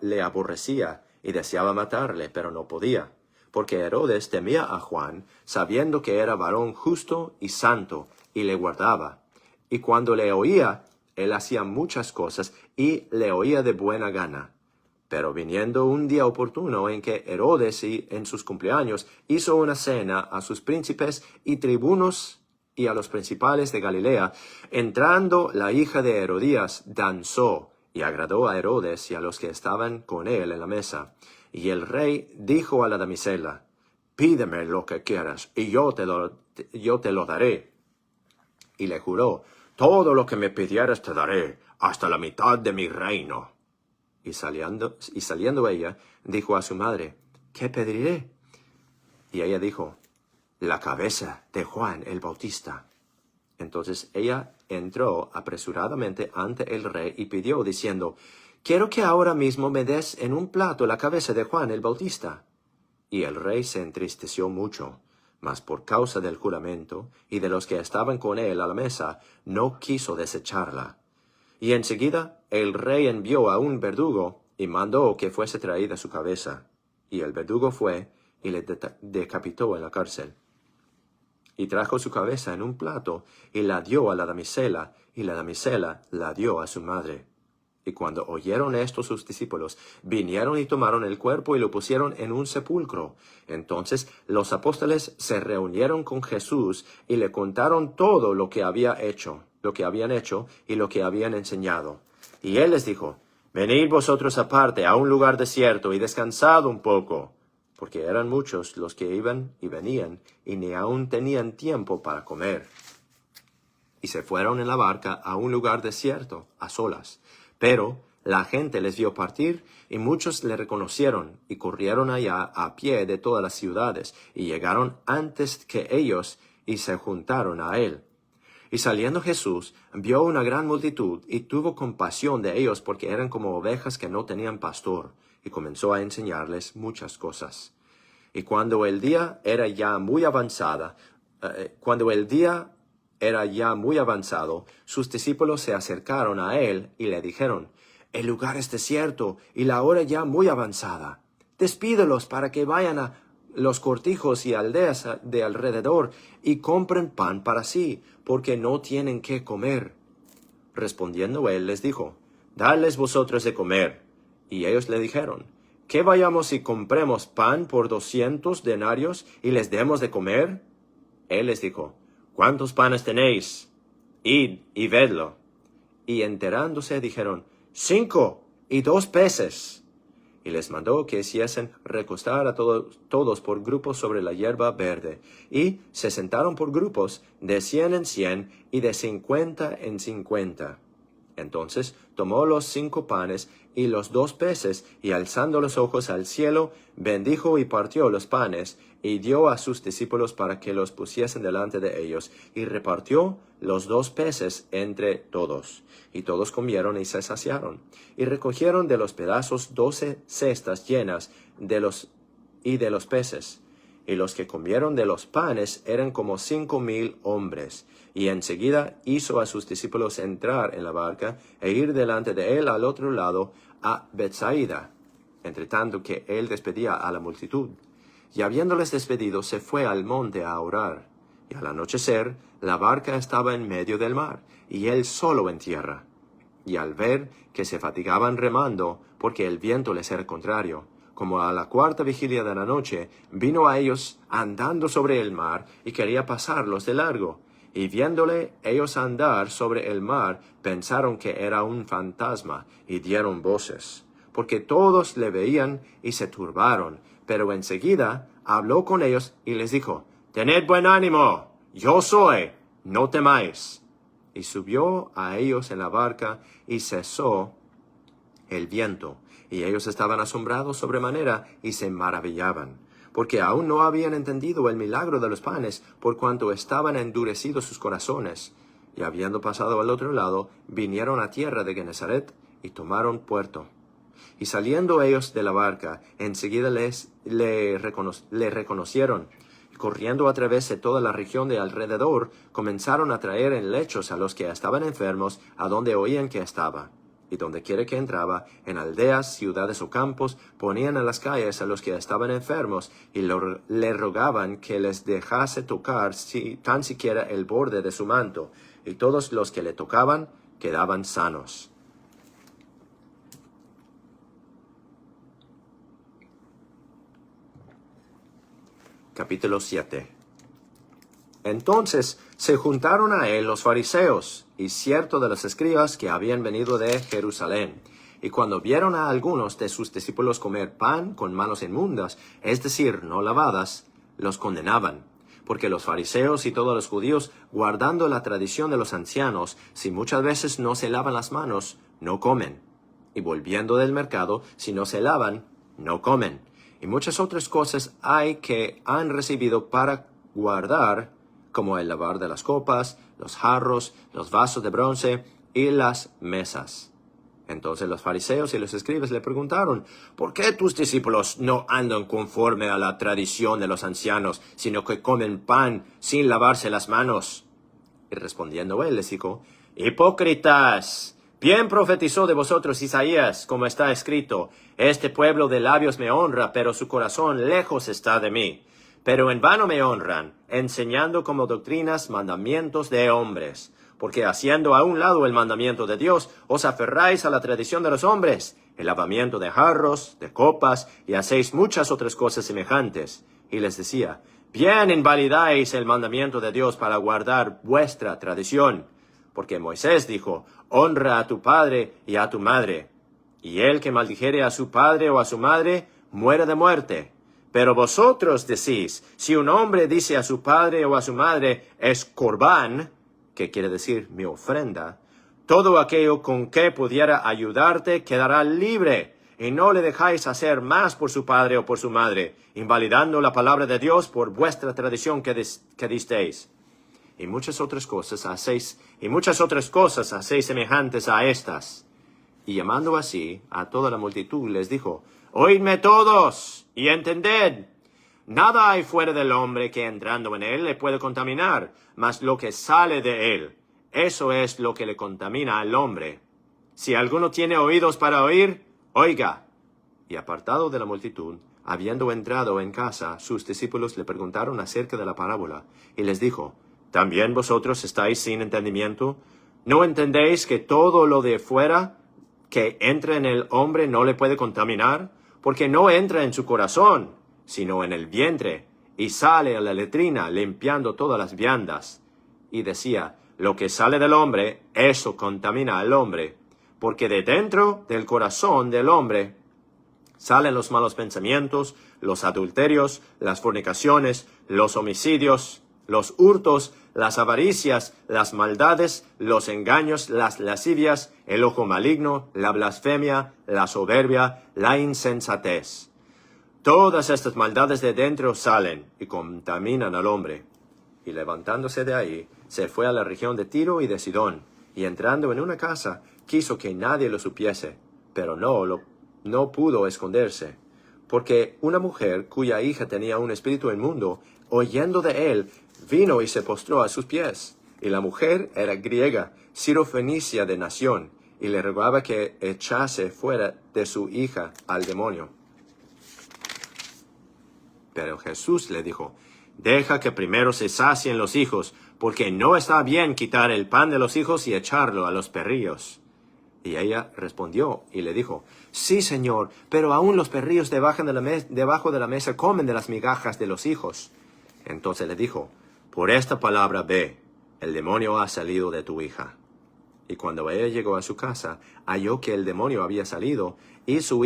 Speaker 1: le aborrecía, y deseaba matarle, pero no podía, porque Herodes temía a Juan, sabiendo que era varón justo y santo, y le guardaba. Y cuando le oía, él hacía muchas cosas y le oía de buena gana. Pero viniendo un día oportuno en que Herodes en sus cumpleaños hizo una cena a sus príncipes y tribunos y a los principales de Galilea, entrando la hija de Herodías danzó y agradó a Herodes y a los que estaban con él en la mesa. Y el rey dijo a la damisela, pídeme lo que quieras y yo te lo daré. Y le juró, todo lo que me pidieras te daré, hasta la mitad de mi reino. Y saliendo ella, dijo a su madre, ¿qué pediré? Y ella dijo, la cabeza de Juan el Bautista. Entonces ella entró apresuradamente ante el rey y pidió, diciendo, quiero que ahora mismo me des en un plato la cabeza de Juan el Bautista. Y el rey se entristeció mucho, mas por causa del juramento y de los que estaban con él a la mesa, no quiso desecharla. Y enseguida el rey envió a un verdugo y mandó que fuese traída su cabeza. Y el verdugo fue y le decapitó en la cárcel. Y trajo su cabeza en un plato y la dio a la damisela, y la damisela la dio a su madre. Y cuando oyeron esto sus discípulos, vinieron y tomaron el cuerpo y lo pusieron en un sepulcro. Entonces los apóstoles se reunieron con Jesús y le contaron todo lo que habían hecho y lo que habían enseñado. Y él les dijo, venid vosotros aparte a un lugar desierto y descansad un poco, porque eran muchos los que iban y venían, y ni aun tenían tiempo para comer. Y se fueron en la barca a un lugar desierto, a solas. Pero la gente les vio partir, y muchos le reconocieron, y corrieron allá a pie de todas las ciudades, y llegaron antes que ellos, y se juntaron a él. Y saliendo Jesús, vio una gran multitud, y tuvo compasión de ellos, porque eran como ovejas que no tenían pastor, y comenzó a enseñarles muchas cosas. Y cuando el día era ya muy avanzado, sus discípulos se acercaron a él y le dijeron, el lugar es desierto y la hora ya muy avanzada. Despídelos para que vayan a los cortijos y aldeas de alrededor y compren pan para sí, porque no tienen qué comer. Respondiendo él les dijo, dadles vosotros de comer. Y ellos le dijeron, ¿qué vayamos y compremos pan por 200 denarios y les demos de comer? Él les dijo, ¿cuántos panes tenéis? Id y vedlo. Y enterándose dijeron, 5 y 2 peces. Y les mandó que hiciesen recostar a todos por grupos sobre la hierba verde. Y se sentaron por grupos de 100 en 100 y de 50 en 50. Entonces tomó los 5 panes y los 2 peces, y alzando los ojos al cielo, bendijo y partió los panes, y dio a sus discípulos para que los pusiesen delante de ellos, y repartió los 2 peces entre todos. Y todos comieron y se saciaron, y recogieron de los pedazos 12 cestas llenas de los peces. Y los que comieron de los panes eran como 5,000 hombres. Y enseguida hizo a sus discípulos entrar en la barca e ir delante de él al otro lado, a Betsaida, entre tanto que él despedía a la multitud. Y habiéndoles despedido, se fue al monte a orar. Y al anochecer, la barca estaba en medio del mar, y él solo en tierra. Y al ver que se fatigaban remando, porque el viento les era contrario, como a la 4ª vigilia de la noche, vino a ellos andando sobre el mar, y quería pasarlos de largo. Y viéndole ellos andar sobre el mar, pensaron que era un fantasma, y dieron voces, porque todos le veían y se turbaron. Pero enseguida habló con ellos y les dijo, tened buen ánimo, yo soy, no temáis. Y subió a ellos en la barca, y cesó el viento. Y ellos estaban asombrados sobremanera, y se maravillaban, porque aún no habían entendido el milagro de los panes, por cuanto estaban endurecidos sus corazones. Y habiendo pasado al otro lado, vinieron a tierra de Genesaret, y tomaron puerto. Y saliendo ellos de la barca, enseguida le reconocieron. Y corriendo a través de toda la región de alrededor, comenzaron a traer en lechos a los que estaban enfermos, a donde oían que estaba. Y donde quiera que entraba, en aldeas, ciudades o campos, ponían en las calles a los que estaban enfermos, y le rogaban que les dejase tocar tan siquiera el borde de su manto, y todos los que le tocaban quedaban sanos. Capítulo 7. Entonces se juntaron a él los fariseos y ciertos de los escribas que habían venido de Jerusalén. Y cuando vieron a algunos de sus discípulos comer pan con manos inmundas, es decir, no lavadas, los condenaban. Porque los fariseos y todos los judíos, guardando la tradición de los ancianos, si muchas veces no se lavan las manos, no comen. Y volviendo del mercado, si no se lavan, no comen. Y muchas otras cosas hay que han recibido para guardar, como el lavar de las copas, los jarros, los vasos de bronce y las mesas. Entonces los fariseos y los escribas le preguntaron, ¿por qué tus discípulos no andan conforme a la tradición de los ancianos, sino que comen pan sin lavarse las manos? Y respondiendo él les dijo, hipócritas, bien profetizó de vosotros Isaías, como está escrito, este pueblo de labios me honra, pero su corazón lejos está de mí. Pero en vano me honran, enseñando como doctrinas mandamientos de hombres. Porque haciendo a un lado el mandamiento de Dios, os aferráis a la tradición de los hombres, el lavamiento de jarros, de copas, y hacéis muchas otras cosas semejantes. Y les decía, bien invalidáis el mandamiento de Dios para guardar vuestra tradición. porque Moisés dijo, honra a tu padre y a tu madre. Y el que maldijere a su padre o a su madre, muere de muerte. Pero vosotros decís, si un hombre dice a su padre o a su madre, es corbán, que quiere decir mi ofrenda, todo aquello con que pudiera ayudarte quedará libre, y no le dejáis hacer más por su padre o por su madre, invalidando la palabra de Dios por vuestra tradición que disteis. Y muchas otras cosas hacéis semejantes a estas. Y llamando así a toda la multitud, les dijo, oídme todos y entended. Nada hay fuera del hombre que entrando en él le puede contaminar, mas lo que sale de él, eso es lo que le contamina al hombre. Si alguno tiene oídos para oír, oiga. Y apartado de la multitud, habiendo entrado en casa, sus discípulos le preguntaron acerca de la parábola, y les dijo, ¿también vosotros estáis sin entendimiento? ¿No entendéis que todo lo de fuera que entra en el hombre no le puede contaminar? Porque no entra en su corazón, sino en el vientre, y sale a la letrina, limpiando todas las viandas. Y decía, lo que sale del hombre, eso contamina al hombre, porque de dentro del corazón del hombre salen los malos pensamientos, los adulterios, las fornicaciones, los homicidios, los hurtos, las avaricias, las maldades, los engaños, las lascivias, el ojo maligno, la blasfemia, la soberbia, la insensatez. Todas estas maldades de dentro salen y contaminan al hombre. Y levantándose de ahí, se fue a la región de Tiro y de Sidón, y entrando en una casa, quiso que nadie lo supiese, pero no pudo esconderse, porque una mujer cuya hija tenía un espíritu inmundo, oyendo de él, vino y se postró a sus pies. Y la mujer era griega, sirofenicia de nación, y le rogaba que echase fuera de su hija al demonio. Pero Jesús le dijo, deja que primero se sacien los hijos, porque no está bien quitar el pan de los hijos y echarlo a los perrillos. Y ella respondió y le dijo, sí, Señor, pero aún los perrillos debajo de la mesa comen de las migajas de los hijos. Entonces le dijo, por esta palabra ve, el demonio ha salido de tu hija. Y cuando ella llegó a su casa, halló que el demonio había salido, y a su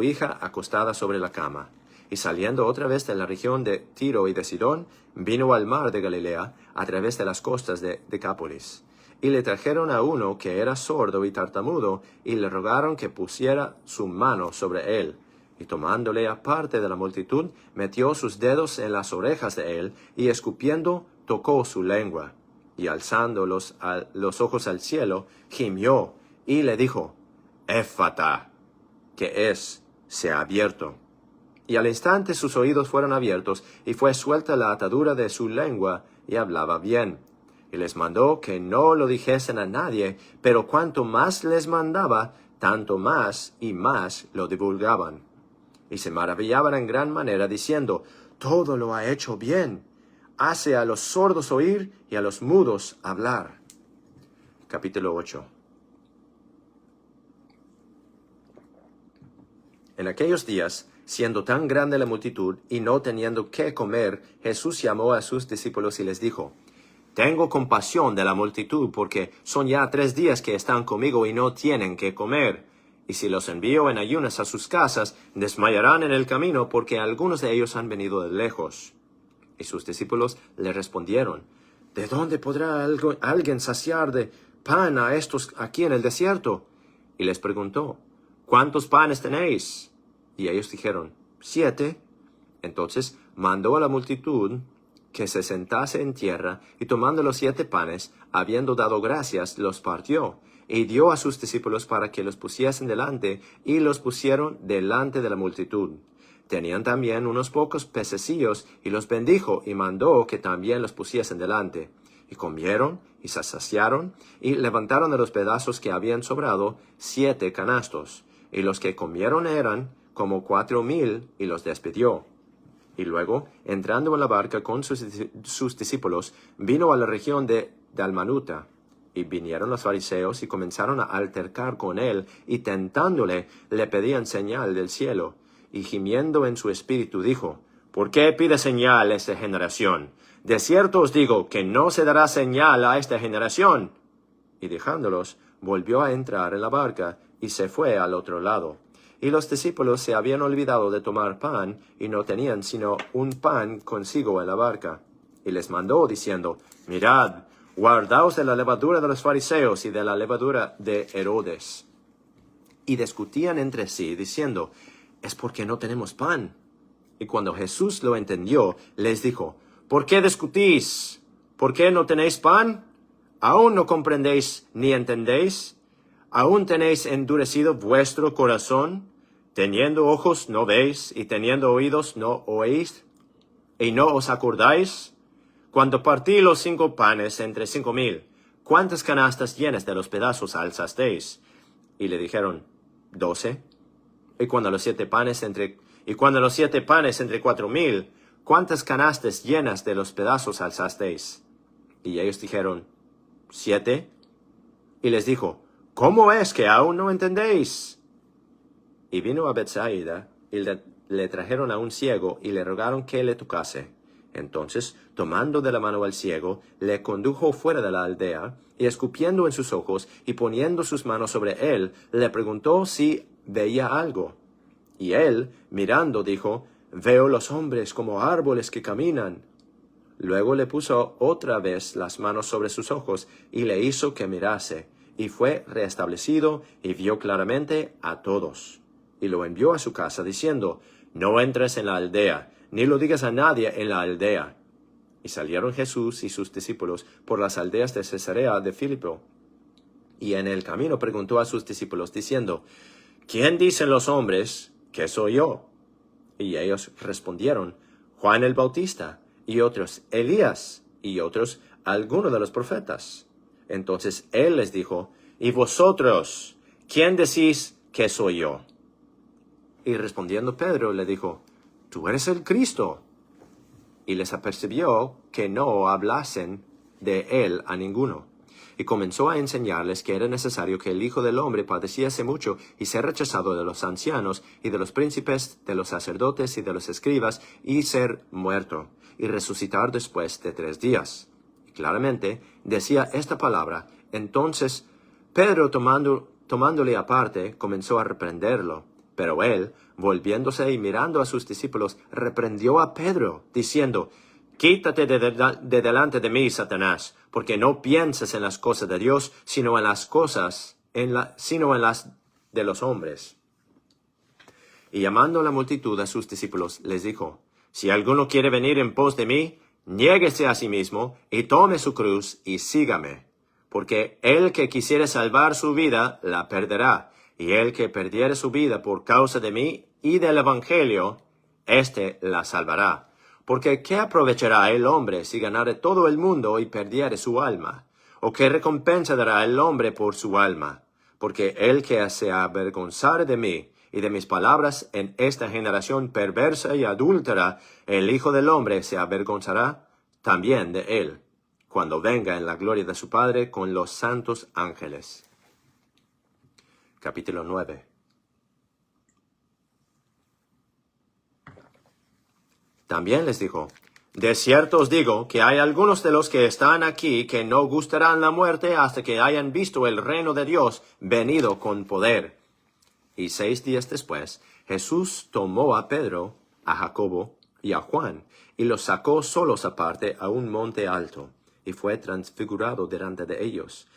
Speaker 1: hija acostada sobre la cama. Y saliendo otra vez de la región de Tiro y de Sidón, vino al mar de Galilea, a través de las costas de Decápolis. Y le trajeron a uno que era sordo y tartamudo, y le rogaron que pusiera su mano sobre él. Y tomándole aparte de la multitud, metió sus dedos en las orejas de él, y escupiendo, tocó su lengua. Y alzando los ojos al cielo, gimió, y le dijo, Éfata, que es, sea abierto. Y al instante sus oídos fueron abiertos, y fue suelta la atadura de su lengua, y hablaba bien. Y les mandó que no lo dijesen a nadie, pero cuanto más les mandaba, tanto más y más lo divulgaban. Y se maravillaban en gran manera, diciendo, todo lo ha hecho bien. Hace a los sordos oír y a los mudos hablar. Capítulo 8. En aquellos días, siendo tan grande la multitud y no teniendo qué comer, Jesús llamó a sus discípulos y les dijo, tengo compasión de la multitud, porque son ya 3 días que están conmigo y no tienen qué comer. Y si los envío en ayunas a sus casas, desmayarán en el camino, porque algunos de ellos han venido de lejos. Y sus discípulos le respondieron, ¿de dónde podrá alguien saciar de pan a estos aquí en el desierto? Y les preguntó, ¿cuántos panes tenéis? Y ellos dijeron, 7. Entonces mandó a la multitud que se sentase en tierra, y tomando los 7 panes, habiendo dado gracias, los partió, y dio a sus discípulos para que los pusiesen delante, y los pusieron delante de la multitud. Tenían también unos pocos pececillos, y los bendijo, y mandó que también los pusiesen delante. Y comieron, y se saciaron, y levantaron de los pedazos que habían sobrado 7 canastos. Y los que comieron eran como 4,000, y los despidió. Y luego, entrando en la barca con sus discípulos, vino a la región de Dalmanuta. Y vinieron los fariseos y comenzaron a altercar con él, y tentándole, le pedían señal del cielo. Y gimiendo en su espíritu dijo, ¿por qué pide señal esta generación? de cierto os digo que no se dará señal a esta generación. Y dejándolos, volvió a entrar en la barca y se fue al otro lado. Y los discípulos se habían olvidado de tomar pan y no tenían sino un pan consigo en la barca. Y les mandó diciendo, mirad, guardaos de la levadura de los fariseos y de la levadura de Herodes. Y discutían entre sí, diciendo, es porque no tenemos pan. Y cuando Jesús lo entendió, les dijo, ¿por qué discutís? ¿Por qué no tenéis pan? ¿Aún no comprendéis ni entendéis? ¿Aún tenéis endurecido vuestro corazón? Teniendo ojos no veis, y teniendo oídos no oís, y no os acordáis. Cuando partí los 5 panes entre 5,000, ¿cuántas canastas llenas de los pedazos alzasteis? Y le dijeron, 12. Y cuando los 7 panes entre 4,000, ¿cuántas canastas llenas de los pedazos alzasteis? Y ellos dijeron, 7. Y les dijo, ¿cómo es que aún no entendéis? Y vino a Betsaida, y le trajeron a un ciego, y le rogaron que le tocase. Entonces, tomando de la mano al ciego, le condujo fuera de la aldea, y escupiendo en sus ojos, y poniendo sus manos sobre él, le preguntó si veía algo. Y él, mirando, dijo, veo los hombres como árboles que caminan. Luego le puso otra vez las manos sobre sus ojos, y le hizo que mirase, y fue restablecido, y vio claramente a todos. Y lo envió a su casa, diciendo, no entres en la aldea, ni lo digas a nadie en la aldea. Y salieron Jesús y sus discípulos por las aldeas de Cesarea de Filipo. Y en el camino preguntó a sus discípulos, diciendo, ¿quién dicen los hombres que soy yo? Y ellos respondieron, Juan el Bautista, y otros, Elías, y otros, alguno de los profetas. Entonces él les dijo, ¿y vosotros, quién decís que soy yo? Y respondiendo Pedro le dijo, tú eres el Cristo. Y les apercibió que no hablasen de él a ninguno. Y comenzó a enseñarles que era necesario que el Hijo del Hombre padeciese mucho y ser rechazado de los ancianos y de los príncipes, de los sacerdotes y de los escribas, y ser muerto, y resucitar después de 3 días. Y claramente decía esta palabra. Entonces Pedro, tomándole aparte, comenzó a reprenderlo. Pero él, volviéndose y mirando a sus discípulos, reprendió a Pedro, diciendo, quítate de delante de mí, Satanás, porque no piensas en las cosas de Dios, sino en las de los hombres. Y llamando a la multitud a sus discípulos, les dijo, si alguno quiere venir en pos de mí, niéguese a sí mismo, y tome su cruz, y sígame. Porque el que quisiere salvar su vida, la perderá, y el que perdiere su vida por causa de mí y del Evangelio, éste la salvará. Porque ¿qué aprovechará el hombre si ganare todo el mundo y perdiere su alma? ¿O qué recompensa dará el hombre por su alma? Porque el que se avergonzare de mí y de mis palabras en esta generación perversa y adúltera, el Hijo del Hombre se avergonzará también de él, cuando venga en la gloria de su Padre con los santos ángeles. Capítulo 9. También les dijo, de cierto os digo que hay algunos de los que están aquí que no gustarán la muerte hasta que hayan visto el reino de Dios venido con poder. Y 6 días después, Jesús tomó a Pedro, a Jacobo y a Juan, y los sacó solos aparte a un monte alto, y fue transfigurado delante de ellos.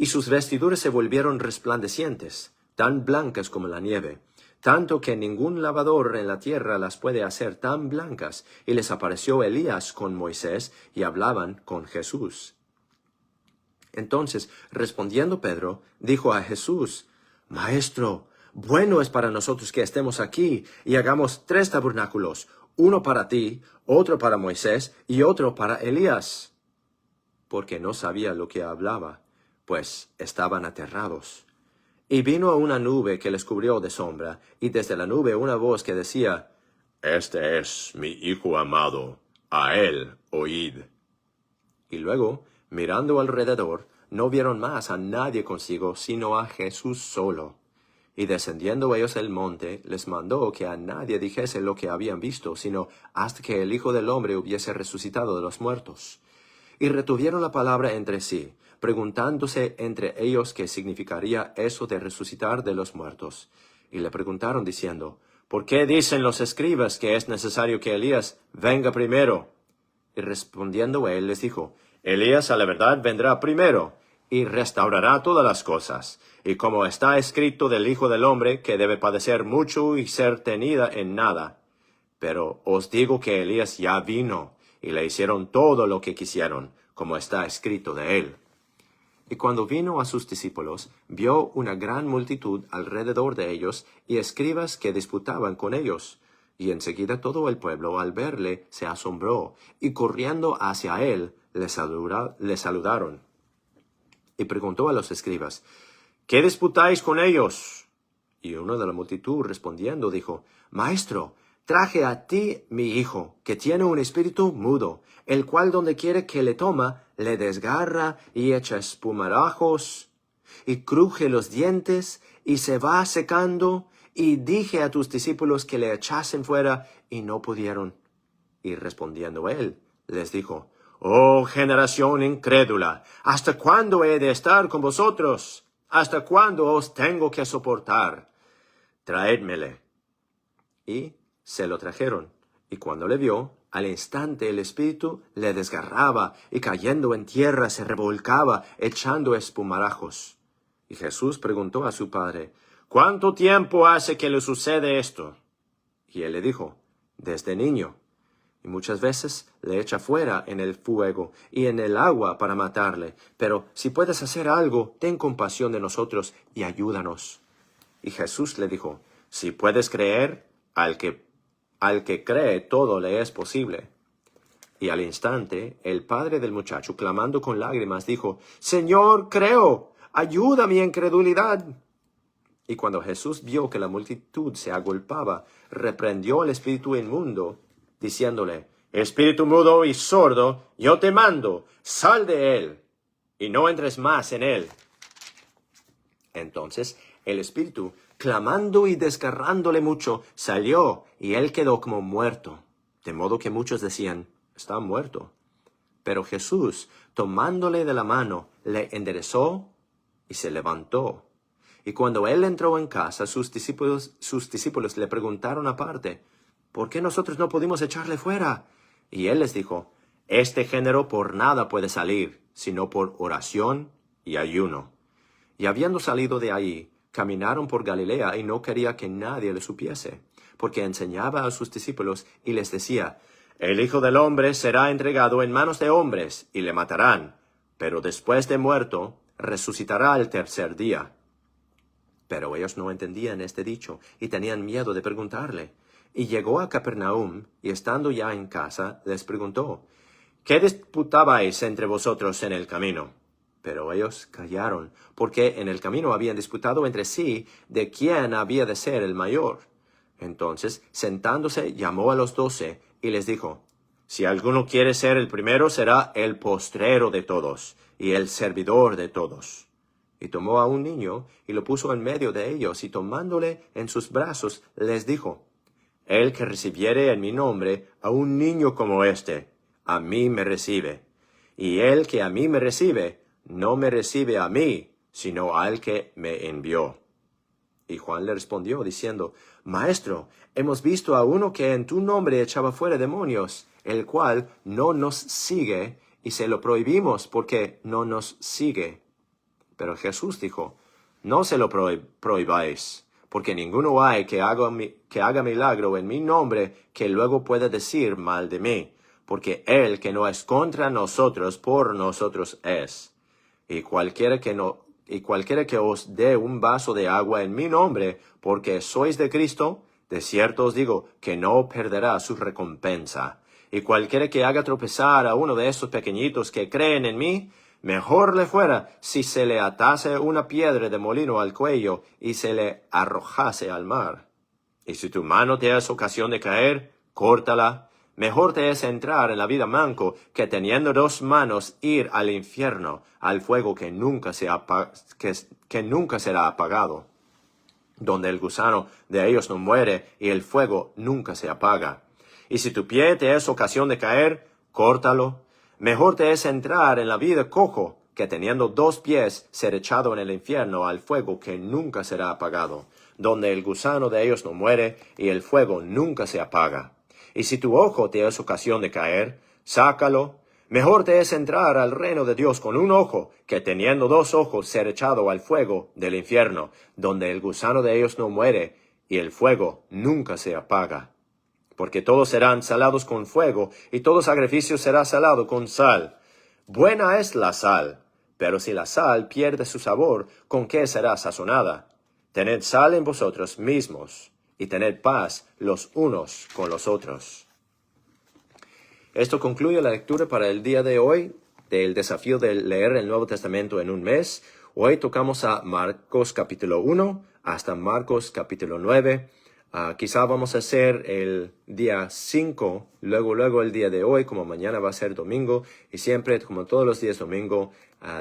Speaker 1: Y sus vestiduras se volvieron resplandecientes, tan blancas como la nieve, tanto que ningún lavador en la tierra las puede hacer tan blancas. Y les apareció Elías con Moisés, y hablaban con Jesús. Entonces, respondiendo Pedro, dijo a Jesús, Maestro, bueno es para nosotros que estemos aquí, y hagamos 3 tabernáculos, uno para ti, otro para Moisés, y otro para Elías. Porque no sabía lo que hablaba, pues estaban aterrados. Y vino una nube que les cubrió de sombra, y desde la nube una voz que decía, Este es mi Hijo amado, a él oíd. Y luego, mirando alrededor, no vieron más a nadie consigo, sino a Jesús solo. Y descendiendo ellos el monte, les mandó que a nadie dijese lo que habían visto, sino hasta que el Hijo del Hombre hubiese resucitado de los muertos. Y retuvieron la palabra entre sí, preguntándose entre ellos qué significaría eso de resucitar de los muertos. Y le preguntaron diciendo, ¿por qué dicen los escribas que es necesario que Elías venga primero? Y respondiendo él les dijo, Elías a la verdad vendrá primero, y restaurará todas las cosas. Y como está escrito del Hijo del Hombre, que debe padecer mucho y ser tenida en nada. Pero os digo que Elías ya vino, y le hicieron todo lo que quisieron, como está escrito de él. Y cuando vino a sus discípulos, vio una gran multitud alrededor de ellos, y escribas que disputaban con ellos. Y enseguida todo el pueblo, al verle, se asombró, y corriendo hacia él, le saludaron. Y preguntó a los escribas, ¿qué disputáis con ellos? Y uno de la multitud respondiendo dijo, Maestro, traje a ti mi hijo, que tiene un espíritu mudo, el cual donde quiere que le toma, le desgarra y echa espumarajos, y cruje los dientes, y se va secando, y dije a tus discípulos que le echasen fuera, y no pudieron. Y respondiendo él, les dijo, Oh generación incrédula, ¿hasta cuándo he de estar con vosotros? ¿Hasta cuándo os tengo que soportar? Traédmele. Y se lo trajeron, y cuando le vio, al instante el espíritu le desgarraba, y cayendo en tierra se revolcaba, echando espumarajos. Y Jesús preguntó a su padre, ¿cuánto tiempo hace que le sucede esto? Y él le dijo, desde niño. Y muchas veces le echa fuera en el fuego y en el agua para matarle. Pero si puedes hacer algo, ten compasión de nosotros y ayúdanos. Y Jesús le dijo, si puedes creer, al que cree todo le es posible. Y al instante, el padre del muchacho, clamando con lágrimas, dijo, Señor, creo, ayuda mi incredulidad. Y cuando Jesús vio que la multitud se agolpaba, reprendió al espíritu inmundo, diciéndole, Espíritu mudo y sordo, yo te mando, sal de él, y no entres más en él. Entonces el espíritu, clamando y desgarrándole mucho, salió, y él quedó como muerto, de modo que muchos decían, está muerto. Pero Jesús, tomándole de la mano, le enderezó y se levantó. Y cuando él entró en casa, sus discípulos le preguntaron aparte, ¿por qué nosotros no pudimos echarle fuera? Y él les dijo, este género por nada puede salir, sino por oración y ayuno. Y habiendo salido de allí, caminaron por Galilea y no quería que nadie le supiese, porque enseñaba a sus discípulos y les decía, el Hijo del Hombre será entregado en manos de hombres y le matarán, pero después de muerto, resucitará al tercer día. Pero ellos no entendían este dicho y tenían miedo de preguntarle. Y llegó a Capernaum, y estando ya en casa, les preguntó, ¿qué disputabais entre vosotros en el camino? Pero ellos callaron, porque en el camino habían disputado entre sí de quién había de ser el mayor. Entonces, sentándose, llamó a los 12, y les dijo, si alguno quiere ser el primero, será el postrero de todos, y el servidor de todos. Y tomó a un niño, y lo puso en medio de ellos, y tomándole en sus brazos, les dijo, el que recibiere en mi nombre a un niño como este, a mí me recibe. Y el que a mí me recibe, no me recibe a mí, sino al que me envió. Y Juan le respondió, diciendo, Maestro, hemos visto a uno que en tu nombre echaba fuera demonios, el cual no nos sigue, y se lo prohibimos porque no nos sigue. Pero Jesús dijo, no se lo prohibáis, porque ninguno hay que haga milagro en mi nombre que luego pueda decir mal de mí, porque el que no es contra nosotros, por nosotros es. Y cualquiera que os dé un vaso de agua en mi nombre, porque sois de Cristo, de cierto os digo que no perderá su recompensa. Y cualquiera que haga tropezar a uno de estos pequeñitos que creen en mí, mejor le fuera si se le atase una piedra de molino al cuello y se le arrojase al mar. Y si tu mano te es ocasión de caer, córtala. Mejor te es entrar en la vida manco que teniendo 2 manos ir al infierno, al fuego que nunca será apagado. donde el gusano de ellos no muere y el fuego nunca se apaga. Y si tu pie te es ocasión de caer, córtalo. Mejor te es entrar en la vida cojo que teniendo 2 pies ser echado en el infierno al fuego que nunca será apagado, donde el gusano de ellos no muere y el fuego nunca se apaga. Y si tu ojo te es ocasión de caer, sácalo. Mejor te es entrar al reino de Dios con un ojo, que teniendo 2 ojos ser echado al fuego del infierno, donde el gusano de ellos no muere, y el fuego nunca se apaga. Porque todos serán salados con fuego, y todo sacrificio será salado con sal. Buena es la sal, pero si la sal pierde su sabor, ¿con qué será sazonada? Tened sal en vosotros mismos, y tened paz los unos con los otros. Esto concluye la lectura para el día de hoy del desafío de leer el Nuevo Testamento en un mes. Hoy tocamos a Marcos capítulo 1 hasta Marcos capítulo 9. Quizá vamos a hacer el día 5, luego el día de hoy, como mañana va a ser domingo. Y siempre, como todos los días domingo,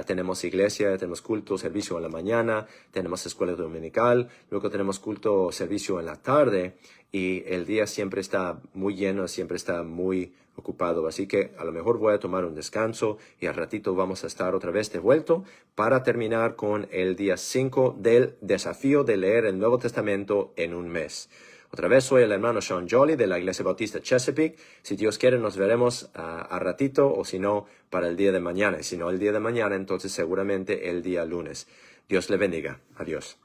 Speaker 1: tenemos iglesia, tenemos culto, servicio en la mañana, tenemos escuela dominical, luego tenemos culto, servicio en la tarde. Y el día siempre está muy lleno, siempre está muy ocupado. Así que a lo mejor voy a tomar un descanso y al ratito vamos a estar otra vez de vuelta para terminar con el día 5 del desafío de leer el Nuevo Testamento en un mes. Otra vez soy el hermano Sean Jolly de la Iglesia Bautista Chesapeake. Si Dios quiere nos veremos a ratito o si no para el día de mañana. Y si no el día de mañana entonces seguramente el día lunes. Dios le bendiga. Adiós.